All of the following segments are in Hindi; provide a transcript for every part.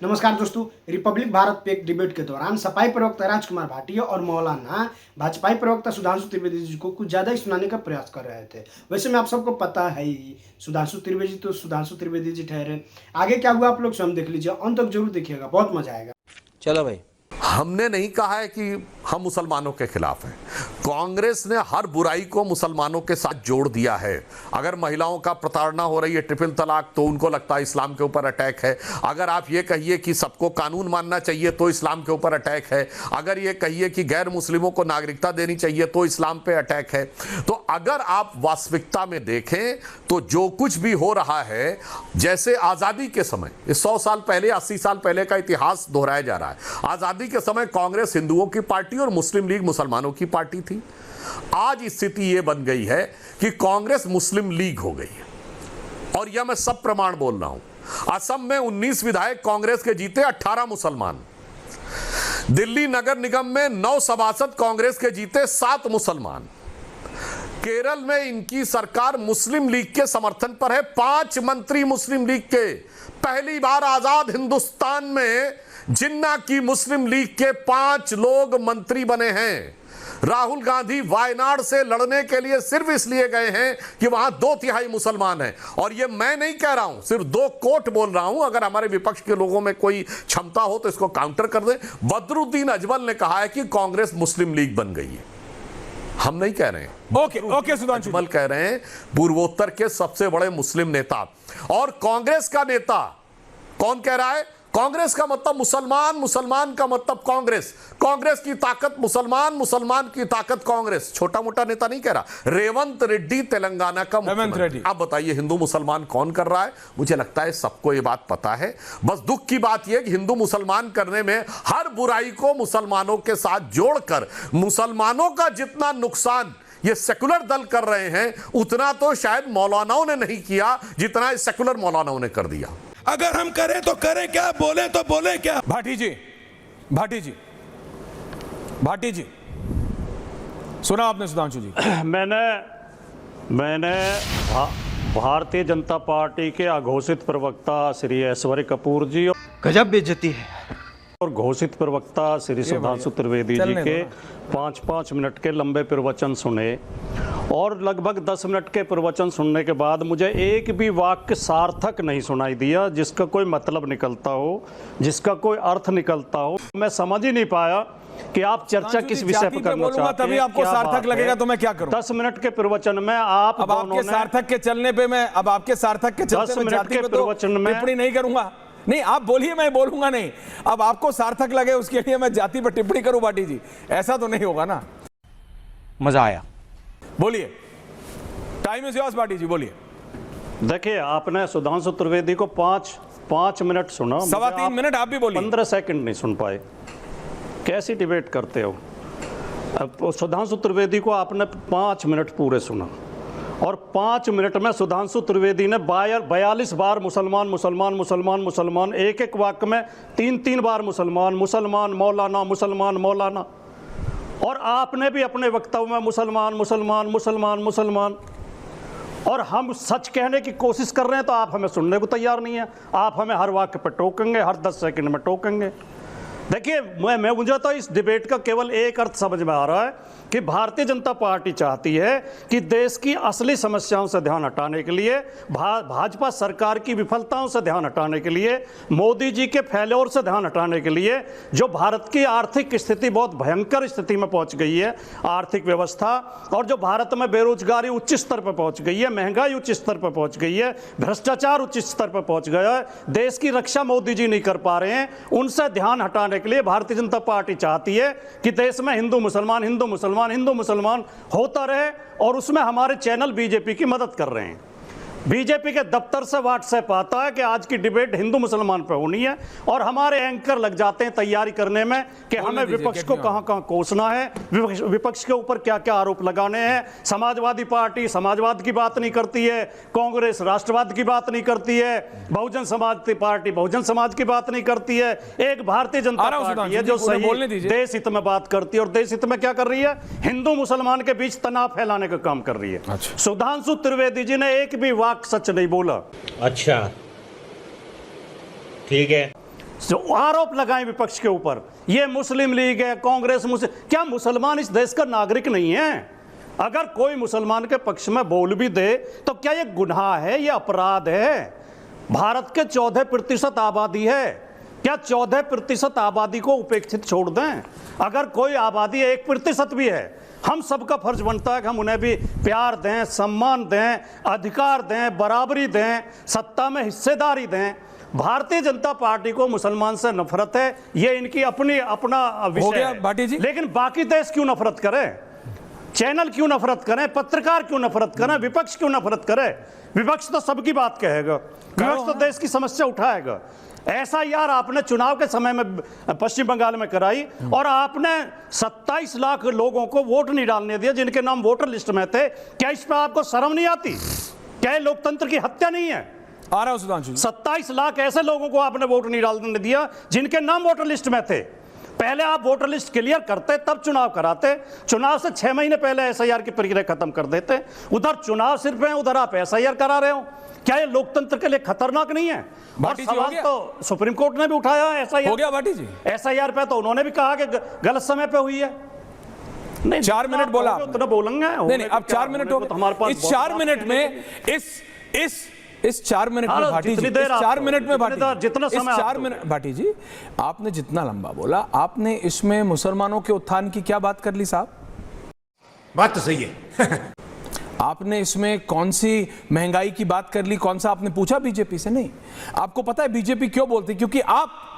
नमस्कार दोस्तों, रिपब्लिक भारत पे एक डिबेट के दौरान सपाई प्रवक्ता राजकुमार भाटिया और मौलाना भाजपाई प्रवक्ता सुधांशु त्रिवेदी जी को कुछ ज़्यादा ही सुनाने का प्रयास कर रहे थे। वैसे में आप सबको पता है ही, सुधांशु त्रिवेदी जी ठहरे। आगे क्या हुआ आप लोग स्वयं देख लीजिए, अंत तक जरूर देखिएगा, बहुत मजा आएगा। चलो भाई, हमने नहीं कहा है कि हम मुसलमानों के खिलाफ हैं। कांग्रेस ने हर बुराई को मुसलमानों के साथ जोड़ दिया है। अगर महिलाओं का प्रताड़ना हो रही है, ट्रिपल तलाक, तो उनको लगता है इस्लाम के ऊपर अटैक है। अगर आप ये कहिए कि सबको कानून मानना चाहिए तो इस्लाम के ऊपर अटैक है। अगर ये कहिए कि गैर मुस्लिमों को नागरिकता देनी चाहिए तो इस्लाम पे अटैक है। तो अगर आप वास्तविकता में देखें तो जो कुछ भी हो रहा है, जैसे आज़ादी के समय, 100 साल पहले, 80 साल पहले का इतिहास दोहराया जा रहा है। आज़ादी के समय कांग्रेस हिंदुओं की पार्टी और मुस्लिम लीग मुसलमानों की पार्टी थी। आज स्थिति यह बन गई है कि कांग्रेस मुस्लिम लीग हो गई है, और यह मैं सब प्रमाण बोल रहा हूं। असम में 19 विधायक कांग्रेस के जीते, 18 मुसलमान। दिल्ली नगर निगम में 9 सभासद कांग्रेस के जीते, 7 मुसलमान। केरल में इनकी सरकार मुस्लिम लीग के समर्थन पर है, 5 मंत्री मुस्लिम लीग के। पहली बार आजाद हिंदुस्तान में जिन्ना की मुस्लिम लीग के 5 लोग मंत्री बने हैं। राहुल गांधी वायनाड से लड़ने के लिए सिर्फ इसलिए गए हैं कि वहां 2/3 मुसलमान हैं। और ये मैं नहीं कह रहा हूं, सिर्फ 2 कोट बोल रहा हूं। अगर हमारे विपक्ष के लोगों में कोई क्षमता हो तो इसको काउंटर कर दें। बदरुद्दीन अजमल ने कहा है कि कांग्रेस मुस्लिम लीग बन गई है। हम नहीं कह रहे हैं। ओके सुधांशु अजमल कह रहे हैं, पूर्वोत्तर के सबसे बड़े मुस्लिम नेता। और कांग्रेस का नेता कौन कह रहा है? कांग्रेस का मतलब मुसलमान, मुसलमान का मतलब कांग्रेस, कांग्रेस की ताकत मुसलमान, मुसलमान की ताकत कांग्रेस। छोटा मोटा नेता नहीं कह रहा। रेवंत रेड्डी तेलंगाना का मुख्यमंत्री। अब बताइए हिंदू मुसलमान कौन कर रहा है? मुझे लगता है सबको ये बात पता है। बस दुख की बात यह कि हिंदू मुसलमान करने में हर बुराई को मुसलमानों के साथ जोड़कर मुसलमानों का जितना नुकसान ये सेकुलर दल कर रहे हैं, उतना तो शायद मौलानाओं ने नहीं किया जितना सेकुलर मौलानाओं ने कर दिया। अगर हम करें तो करें क्या, बोले तो बोले क्या। भाटी जी सुना आपने सुधांशु जी? मैंने भारतीय जनता पार्टी के अघोषित प्रवक्ता श्री ऐश्वर्य कपूर जी गजब बेइज्जती है और घोषित प्रवक्ता श्री सुधांशु त्रिवेदी जी के 5-5 मिनट के लंबे प्रवचन सुने। और लगभग 10 मिनट के प्रवचन सुनने के बाद मुझे एक भी वाक्य सार्थक नहीं सुनाई दिया, जिसका कोई मतलब निकलता हो, जिसका कोई अर्थ निकलता हो। मैं समझ ही नहीं पाया कि आप चर्चा किस विषय पर करना चाहते हैं। तभी आपको सार्थक लगेगा तो मैं क्या करूं? 10 मिनट के प्रवचन में आप अब आपके सार्थक के चलने पे मैं 10 मिनट के प्रवचन में टिप्पणी नहीं करूंगा। नहीं, आप बोलिए, मैं बोलूंगा नहीं। अब आपको सार्थक लगे उसके लिए मैं जाति पर टिप्पणी करूं? भाटी जी, ऐसा तो नहीं होगा ना। मजा आया। बोलिए, टाइम इज योर्स। भाटी जी बोलिए। देखिए, आपने सुधांशु त्रिवेदी को 5 मिनट सुना, 3.25 मिनट आप भी बोलिए। 15 सेकंड नहीं सुन पाए। कैसी डिबेट करते हो? अब सुधांशु त्रिवेदी को आपने 5 मिनट पूरे सुना, और 5 मिनट में सुधांशु त्रिवेदी ने 42 बार मुसलमान मुसलमान मुसलमान मुसलमान, एक वाक्य में 3 बार मुसलमान मुसलमान मौलाना मुसलमान मौलाना। और आपने भी अपने वक्तव्य में मुसलमान मुसलमान मुसलमान मुसलमान। और हम सच कहने की कोशिश कर रहे हैं तो आप हमें सुनने को तैयार नहीं है। आप हमें हर वाक्य पर टोकेंगे, हर 10 सेकंड में टोकेंगे। देखिए, मुझे तो इस डिबेट का केवल एक अर्थ समझ में आ रहा है कि भारतीय जनता पार्टी चाहती है कि देश की असली समस्याओं से ध्यान हटाने के लिए, भाजपा सरकार की विफलताओं से ध्यान हटाने के लिए, मोदी जी के फेल्योर से ध्यान हटाने के लिए, जो भारत की आर्थिक स्थिति बहुत भयंकर स्थिति में पहुंच गई है, आर्थिक व्यवस्था, और जो भारत में बेरोजगारी उच्च स्तर पर पहुंच गई है, महंगाई उच्च स्तर पर पहुंच गई है, भ्रष्टाचार उच्च स्तर पर पहुंच गया है, देश की रक्षा मोदी जी नहीं कर पा रहे हैं, उनसे ध्यान हटाने के लिए भारतीय जनता पार्टी चाहती है कि देश में हिंदू मुसलमान होता रहे, और उसमें हमारे चैनल बीजेपी की मदद कर रहे हैं। बीजेपी के दफ्तर से व्हाट्सएप आता है कि आज की डिबेट हिंदू मुसलमान पर होनी है, और हमारे एंकर लग जाते हैं तैयारी करने में कि हमें विपक्ष को कहां कोसना है, विपक्ष के ऊपर क्या क्या आरोप लगाने हैं। समाजवादी पार्टी समाजवाद की बात नहीं करती है, कांग्रेस राष्ट्रवाद की बात नहीं करती है, बहुजन समाज पार्टी बहुजन समाज की बात नहीं करती है। एक भारतीय जनता पार्टी है जो सही देश हित में बात करती है, और देश हित में क्या कर रही है? हिंदू मुसलमान के बीच तनाव फैलाने का काम कर रही है। सुधांशु त्रिवेदी जी ने एक भी सच नहीं बोला। अच्छा, ठीक है। जो आरोप लगाएं विपक्ष के ऊपर, ये मुस्लिम लीग है, कांग्रेस, क्या मुसलमान इस देश का नागरिक नहीं है? अगर कोई मुसलमान के पक्ष में बोल भी दे तो क्या ये गुनाह है, ये अपराध है? भारत के 14% आबादी है, क्या 14% आबादी को उपेक्षित छोड़ दें? अगर कोई आबादी 1% भी है, हम सबका फर्ज बनता है कि हम उन्हें भी प्यार दें, सम्मान दें, अधिकार दें, बराबरी दें, सत्ता में हिस्सेदारी दें। भारतीय जनता पार्टी को मुसलमान से नफरत है, ये इनकी अपना विषय है। भाटी जी, लेकिन बाकी देश क्यों नफरत करें? चैनल क्यों नफरत करें? पत्रकार क्यों नफरत करें? विपक्ष क्यों नफरत करे? विपक्ष तो सबकी बात कहेगा, विपक्ष तो देश की समस्या उठाएगा। ऐसा यार आपने चुनाव के समय में पश्चिम बंगाल में कराई और आपने 27 लाख लोगों को वोट नहीं डालने दिया जिनके नाम वोटर लिस्ट में थे। क्या इस पर आपको शर्म नहीं आती? क्या लोकतंत्र की हत्या नहीं है? आ रहा हूं सुधांशु। 27 लाख ऐसे लोगों को आपने वोट नहीं डालने दिया जिनके नाम वोटर लिस्ट में थे। पहले आप वोटर लिस्ट क्लियर करते तब चुनाव कराते। चुनाव से 6 महीने पहले एसआईआर की प्रक्रिया खत्म कर देते। उधर चुनाव सिर्फ है, उधर आप एसआईआर करा रहे हो। क्या ये लोकतंत्र के लिए खतरनाक नहीं है? और सवाल तो सुप्रीम कोर्ट ने भी उठाया है एसआईआर। हो गया भाटी जी? एसआईआर पे तो उन्होंने भी कहा कि गलत समय पे हुई है। नहीं, 4 मिनट बोला उतना बोलेंगे नहीं, अब 4 मिनट हो गए। हमारे पास इस 4 मिनट में इस 4 मिनट में भाटी जी, 4 मिनट में भाटी, जितना समय 4 मिनट भाटी जी, आपने जितना लंबा बोला, आपने इसमें मुसलमानों के उत्थान की क्या बात कर ली साहब? बात तो सही है। आपने इसमें कौन सी महंगाई की बात कर ली? कौन सा आपने पूछा बीजेपी से? नहीं। आपको पता है बीजेपी क्यों बोलती? क्योंकि आप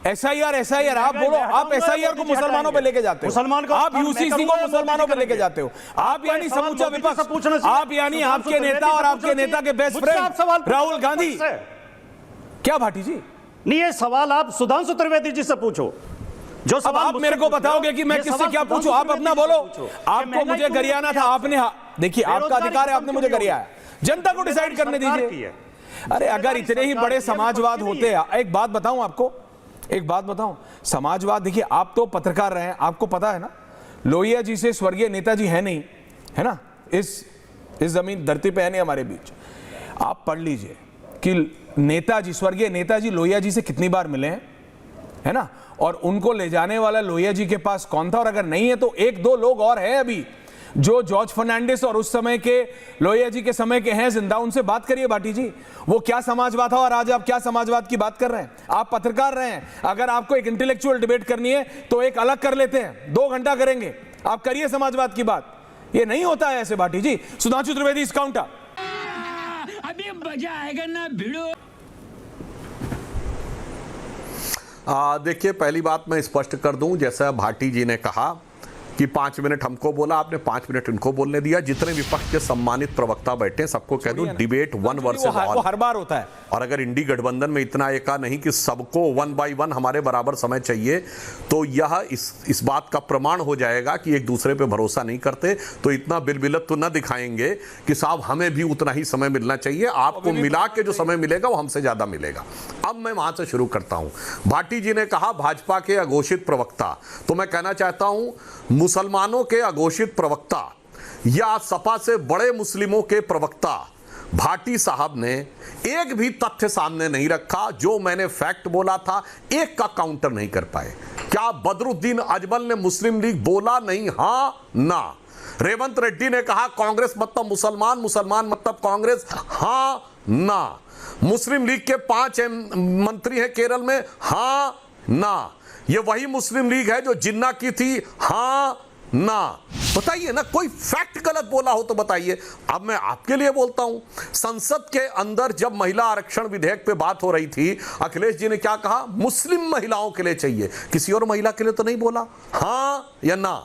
एसआईआर आप बोलो, आप एसआईआर को मुसलमानों पे लेके जाते हो, मुसलमान को, आप यूसीसी को मुसलमानों पे लेके जाते हो, आप यानी समूचा विपक्ष, आप यानी आपके नेता और आपके नेता के बेस्ट फ्रेंड राहुल गांधी। क्या भाटी जी? नहीं, ये सवाल आप सुधांशु त्रिवेदी जी से पूछो। जो सवाल आप मेरे को बताओगे कि मैं किससे क्या पूछूं? आप अपना बोलो। आपको मुझे गरियाना था, आपने, देखिए आपका अधिकार है, आपने मुझे गरियाया। जनता को डिसाइड करने दीजिए। अरे अगर इतने ही बड़े समाजवाद होते, एक बात बताऊं आपको, एक बात बताऊं, समाजवाद, देखिए आप तो पत्रकार रहे हैं, आपको पता है ना, लोहिया जी से स्वर्गीय नेताजी है नहीं, है ना, इस जमीन धरती पे है नहीं हमारे बीच। आप पढ़ लीजिए कि नेताजी, स्वर्गीय नेताजी लोहिया जी से कितनी बार मिले हैं, है ना, और उनको ले जाने वाला लोहिया जी के पास कौन था, और अगर नहीं है तो 1-2 लोग और हैं अभी जो जॉर्ज फर्नांडिस और उस समय के लोहिया जी के समय के हैं जिंदा, उनसे बात करिए भाटी जी, वो क्या समाजवाद था और आज आप क्या समाजवाद की बात कर रहे हैं? आप पत्रकार रहे हैं, अगर आपको एक इंटेलेक्चुअल डिबेट करनी है तो एक अलग कर लेते हैं, 2 घंटा करेंगे, आप करिए समाजवाद की बात। ये नहीं होता है ऐसे भाटी जी। सुधांशु त्रिवेदी इस काउंटर। अभी मजा आएगा ना भिड़ो। देखिए, पहली बात मैं स्पष्ट कर दूं, जैसा भाटी जी ने कहा कि 5 मिनट हमको बोला, आपने 5 मिनट इनको बोलने दिया। जितने विपक्ष के सम्मानित प्रवक्ता बैठे सबको कह दूं, डिबेट 1 वर्सेस ऑल हर बार होता है। और अगर इंडी गठबंधन में इतना एका नहीं कि सबको 1 बाय 1 हमारे बराबर समय चाहिए, तो यह इस बात का प्रमाण हो जाएगा कि एक दूसरे पे भरोसा नहीं करते। तो इतना बिलबिलत तो न दिखाएंगे कि साहब हमें भी उतना ही समय मिलना चाहिए, आपको मिला के जो समय मिलेगा वो हमसे ज्यादा मिलेगा। अब मैं वहां से शुरू करता हूं। भाटी जी ने कहा भाजपा के अघोषित प्रवक्ता, तो मैं कहना चाहता हूं मुसलमानों के अघोषित प्रवक्ता या सपा से बड़े मुस्लिमों के प्रवक्ता भाटी साहब ने एक भी तथ्य सामने नहीं रखा। जो मैंने फैक्ट बोला था एक का काउंटर नहीं कर पाए। क्या बदरुद्दीन अजमल ने मुस्लिम लीग बोला नहीं? हां ना। रेवंत रेड्डी ने कहा कांग्रेस मतलब मुसलमान, मुसलमान मतलब कांग्रेस, हां ना। मुस्लिम लीग के 5 मंत्री हैं केरल में, हां ना। ये वही मुस्लिम लीग है जो जिन्ना की थी, हां ना। बताइए ना, कोई फैक्ट गलत बोला हो तो बताइए। अब मैं आपके लिए बोलता हूं, संसद के अंदर जब महिला आरक्षण विधेयक पे बात हो रही थी, अखिलेश जी ने क्या कहा? मुस्लिम महिलाओं के लिए चाहिए, किसी और महिला के लिए तो नहीं बोला। हां या ना,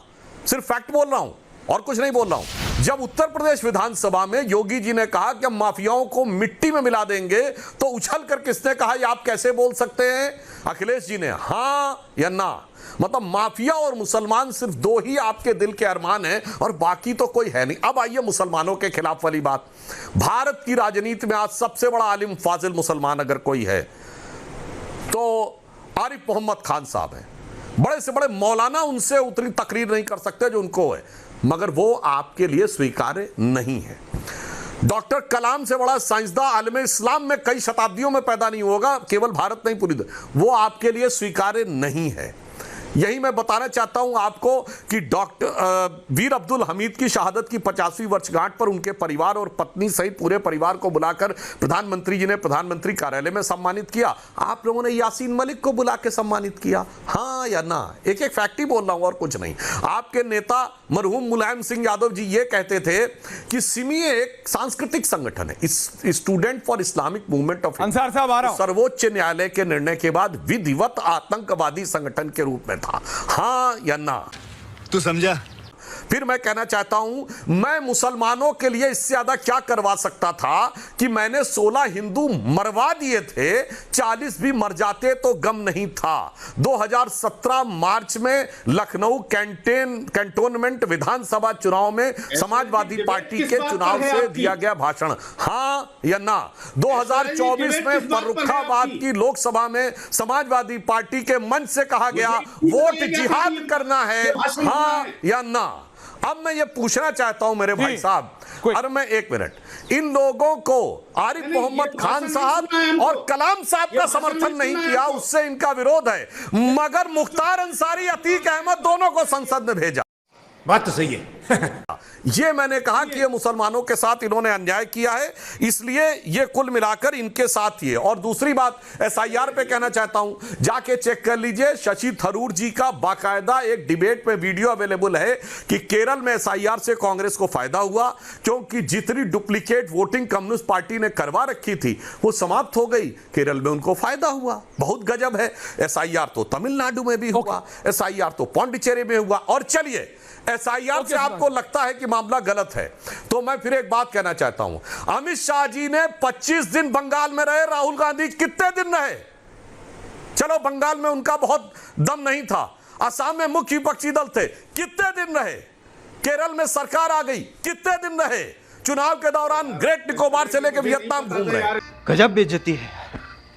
सिर्फ फैक्ट बोल रहा हूं और कुछ नहीं बोल रहा हूं। जब उत्तर प्रदेश विधानसभा में योगी जी ने कहा कि हम माफियाओं को मिट्टी में मिला देंगे, तो उछल कर किसने कहा ये आप कैसे बोल सकते हैं? अखिलेश जी ने। हां या ना? मतलब माफिया और मुसलमान सिर्फ 2 ही आपके दिल के अरमान हैं और बाकी तो कोई है नहीं। अब आइए मुसलमानों के खिलाफ वाली बात। भारत की राजनीति में आज सबसे बड़ा आलिम फाजिल मुसलमान अगर कोई है तो आरिफ मोहम्मद खान साहब हैं। बड़े से बड़े मौलाना उनसे उतनी तकरीर नहीं कर सकते जो उनको है, मगर वो आपके लिए स्वीकार्य नहीं है। डॉक्टर कलाम से बड़ा साइंसदान आलम इस्लाम में कई शताब्दियों में पैदा नहीं होगा, केवल भारत नहीं पूरी वो आपके लिए स्वीकार्य नहीं है। यही मैं बताना चाहता हूं आपको कि डॉक्टर वीर अब्दुल हमीद की शहादत की 50वीं वर्षगांठ पर उनके परिवार और पत्नी सहित पूरे परिवार को बुलाकर प्रधानमंत्री जी ने प्रधानमंत्री कार्यालय में सम्मानित किया। आप लोगों ने यासीन मलिक को बुला के सम्मानित किया, हाँ या ना? एक एक फैक्ट ही बोल रहा हूं और कुछ नहीं। आपके नेता मरहूम मुलायम सिंह यादव जी ये कहते थे कि सिमी एक सांस्कृतिक संगठन है, student for Islamic movement of Ansar साहब आ रहा हूं। सर्वोच्च न्यायालय के निर्णय के बाद विधिवत आतंकवादी संगठन के रूप में था, हाँ या ना? तू समझा? फिर मैं कहना चाहता हूं, मैं मुसलमानों के लिए इससे ज्यादा क्या करवा सकता था कि मैंने 16 हिंदू मरवा दिए थे, 40 भी मर जाते तो गम नहीं था। 2017 मार्च में लखनऊ कैंटोनमेंट विधानसभा चुनाव में समाजवादी पार्टी के चुनाव से दिया गया भाषण, हाँ या ना? 2024 में फर्रुखाबाद की लोकसभा में समाजवादी पार्टी के मंच से कहा गया वोट जिहाद करना है, हाँ या ना? अब मैं ये पूछना चाहता हूं मेरे भाई साहब, अरे मैं एक मिनट, इन लोगों को आरिफ मोहम्मद खान साहब और कलाम साहब का समर्थन नहीं किया, उससे इनका विरोध है, मगर मुख्तार अंसारी, अतीक अहमद दोनों को संसद में भेजा। बात तो सही है। ये मैंने कहा कि ये मुसलमानों के साथ इन्होंने अन्याय किया है, इसलिए ये कुल मिलाकर इनके साथ ही है। और दूसरी बात एसआईआर पे कहना चाहता हूं, जाके चेक कर लीजिए, शशि थरूर जी का बाकायदा एक डिबेट में वीडियो अवेलेबल है कि केरल में एसआईआर से कांग्रेस को फायदा हुआ, क्योंकि जितनी डुप्लीकेट वोटिंग कम्युनिस्ट पार्टी ने करवा रखी थी वो समाप्त हो गई, केरल में उनको फायदा हुआ। बहुत गजब है। एसआईआर तो तमिलनाडु में भी हुआ, एसआईआर तो पौंडीचेरी में हुआ। और चलिए, एसआईआर से आपको लगता है कि मामला गलत है, तो मैं फिर एक बात कहना चाहता हूं, अमित शाह जी ने 25 दिन बंगाल में रहे, राहुल गांधी कितने दिन रहे? चलो बंगाल में उनका बहुत दम नहीं था, असम में मुख्य विपक्षी दल थे, कितने दिन रहे? केरल में सरकार आ गई, कितने दिन रहे? चुनाव के दौरान ग्रेट निकोबार से लेकर वियतनाम घूम रहे। गजब बेइज्जती है।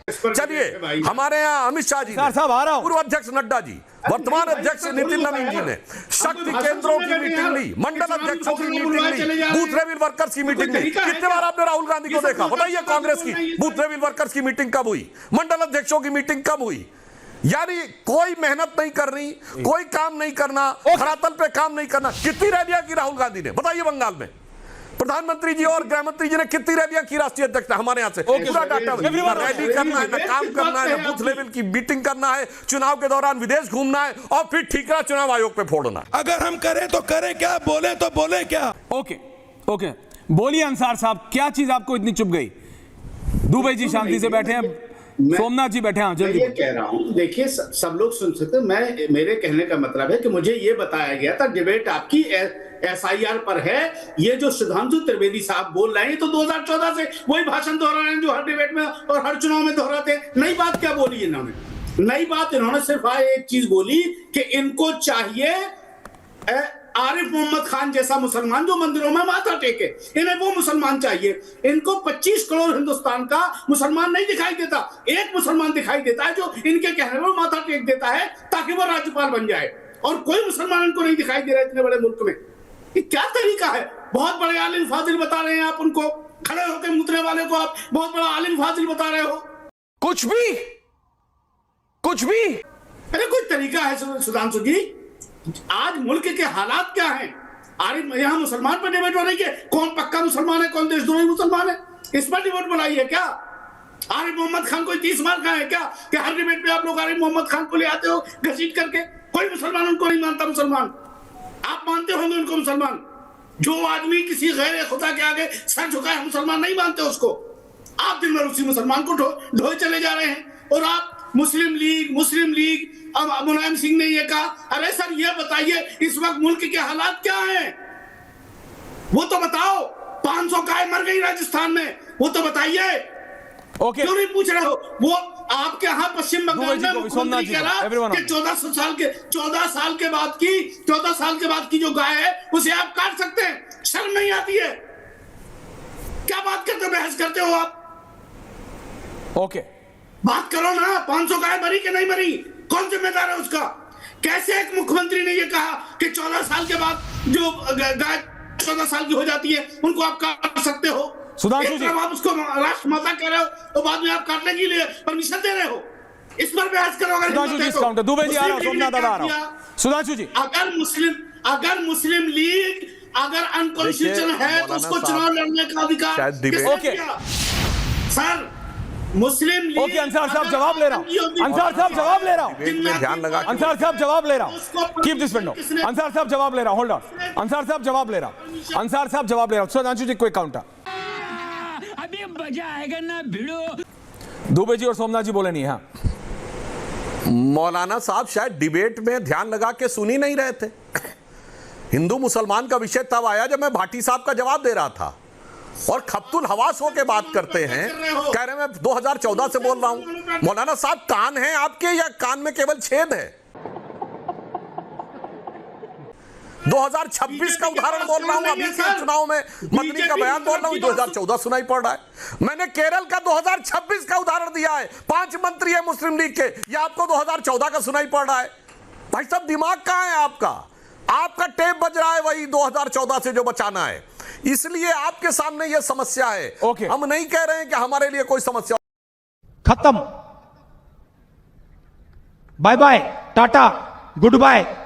चलिए, हमारे यहाँ अमित शाह जी, पूर्व अध्यक्ष नड्डा जी, वर्तमान अध्यक्ष नितिन नवीन जी ने शक्ति केंद्रों की मीटिंग ली, मंडल अध्यक्षों की मीटिंग ली, बूथ लेवल वर्कर्स की मीटिंग ली। कितने बार आपने राहुल गांधी को देखा? बताइए, कांग्रेस की बूथ लेवल वर्कर्स की मीटिंग कब हुई? मंडल अध्यक्षों की मीटिंग कब हुई? यानी कोई मेहनत नहीं करनी, कोई काम नहीं करना, धरातल पे काम नहीं करना। कितनी रैलियां की राहुल गांधी ने? बताइए बंगाल में। प्रधानमंत्री जी और गृह मंत्री जी ने कितनी रैलियां की राष्ट्रीय अध्यक्ष हमारे यहाँ से? पूरा डाटा, रैली करना है, ना काम करना है, ना बूथ लेवल की मीटिंग करना है, चुनाव के दौरान विदेश घूमना है और फिर ठीकरा चुनाव आयोग पे फोड़ना है। अगर हम करें तो करें क्या, बोले तो बोले क्या? ओके, बोलिए अंसार साहब, क्या चीज आपको इतनी चुप गई? दुबई जी शांति से बैठे हैं, सोमनाथ जी बैठे हैं, जल्दी। ये कह रहा हूं, देखिए सब लोग सुन सकते हैं, मेरे कहने का मतलब है कि मुझे ये बताया गया था डिबेट आपकी एसआईआर पर है। ये जो सुधांशु त्रिवेदी साहब बोल रहे हैं तो 2014 से वही भाषण दोहरा रहे हैं जो हर डिबेट में और हर चुनाव में दोहराते हैं। नई बात क्या बोली इन्होंने? नई बात इन्होंने सिर्फ एक चीज बोली कि इनको चाहिए आरिफ मोहम्मद खान जैसा मुसलमान जो मंदिरों में माथा टेके, इन्हें वो मुसलमान चाहिए। इनको 25 करोड़ हिंदुस्तान का मुसलमान नहीं दिखाई देता, एक मुसलमान दिखाई देता है जो इनके कहने पर माथा टेक देता है ताकि वो राज्यपाल बन जाए, और कोई मुसलमान इनको नहीं दिखाई दे रहा है इतने बड़े मुल्क में। ये क्या तरीका है? बहुत बड़े आलिम फाजिल बता रहे हैं आप उनको, खड़े होकर मुतने वाले को आप बहुत बड़ा आलिम फाजिल बता रहे हो। कुछ भी अरे कोई तरीका है सुधांशु जी? आज मुल्क के हालात क्या हैं? आरिफ यहाँ मुसलमान पर डिबेट हो रही है, कौन पक्का मुसलमान है, कौन देशद्रोही मुसलमान है, इस पर डिबेट बनाई है क्या? आरिफ मोहम्मद खान कोई 30 मार का है क्या कि हर डिबेट में आप लोग आरिफ मोहम्मद खान को ले आते हो घसीट करके? कोई मुसलमान उनको नहीं मानता मुसलमान, आप मानते होंगे उनको मुसलमान। जो आदमी किसी गैर खुदा के आगे सर झुकाए मुसलमान नहीं मानते उसको। आप दिन भर उसी मुसलमान को ढोए चले जा रहे हैं। और आप मुस्लिम लीग अब मुलायम सिंह ने ये कहा, अरे सर ये बताइए इस वक्त मुल्क के हालात क्या हैं, वो तो बताओ। 500 गाय मर गई राजस्थान में, वो तो बताइए। क्यों नहीं पूछ रहे हो? वो आपके यहाँ पश्चिम बंगाल में मुख्यमंत्री कह रहा कि 14 साल के बाद की जो गाय है उसे आप काट सकते हैं। शर्म नहीं आती है? क्या बात करते, बहस करते हो आप? बात करो ना, 500 गाय मरी कि नहीं मरी, कौन जिम्मेदार है उसका? कैसे एक मुख्यमंत्री ने ये कहा कि 14 साल के बाद जो गाय 14 साल की हो जाती है उनको आप काट सकते हो। सुधांशु एक जी। तरफ आप उसको राष्ट्रमाता कह रहे हो तो बाद में आप काटने के लिए परमिशन दे रहे हो। इस पर बहस करो। अगर सुधांशु हिम्मत जी है इस तो। काउंटर दुबे जी आ रहा हूं, मुस्लिम लीग सोमनाथ ने दादा आ क्या रहा हूं। किया? सुधांशु जी अगर मुस्लिम लीग अगर अनकॉन्स्टिट्यूशनल है तो मौलाना उसको साहब, चुनाव लड़ने का अधिकार शायद डिबेट- किसने ओके। दिया? सर मुस्लिम लीग ओके अंसार साहब जवाब ले रहा हूं, अंसार साहब जवाब ले रहा हूं, डिबेट में ध्यान लगा के- अंसार साहब जवाब ले रहा हूं, कीप दिस विंडो। अंसार साहब जवाब ले रहा हूं, होल्ड ऑन, अंसार साहब जवाब ले रहा हूं, अंसार साहब जवाब ले रहा हूं। सुधांशु जी कोई काउंटर? अभी मजा आएगा ना भिड़ो। दुबे जी और सोमनाथ जी बोले नहीं। हाँ मौलाना साहब शायद डिबेट में ध्यान लगा के सुन ही नहीं रहे थे। हिंदू मुसलमान का विषय तब आया जब मैं भाटी साहब का जवाब दे रहा था और खप्तुल हवास होके बात करते हैं, कह रहे मैं 2014 से बोल रहा हूं। मौलाना साहब कान हैं आपके या कान में केवल छेद है? 2026 का उदाहरण बोल रहा हूं, अभी के चुनाव में मदनी का बयान बोल रहा हूं, 2014 सुनाई पड़ रहा है। मैंने केरल का 2026 का उदाहरण दिया है, 5 मंत्री है मुस्लिम लीग के, यह आपको 2014 का सुनाई पड़ रहा है। भाई साहब दिमाग कहां है आपका? आपका टेप बज रहा है वही 2014 से जो बचाना है, इसलिए आपके सामने यह समस्या है। ओके। हम नहीं कह रहे हैं कि हमारे लिए कोई समस्या। खत्म, bye bye, tata, good bye.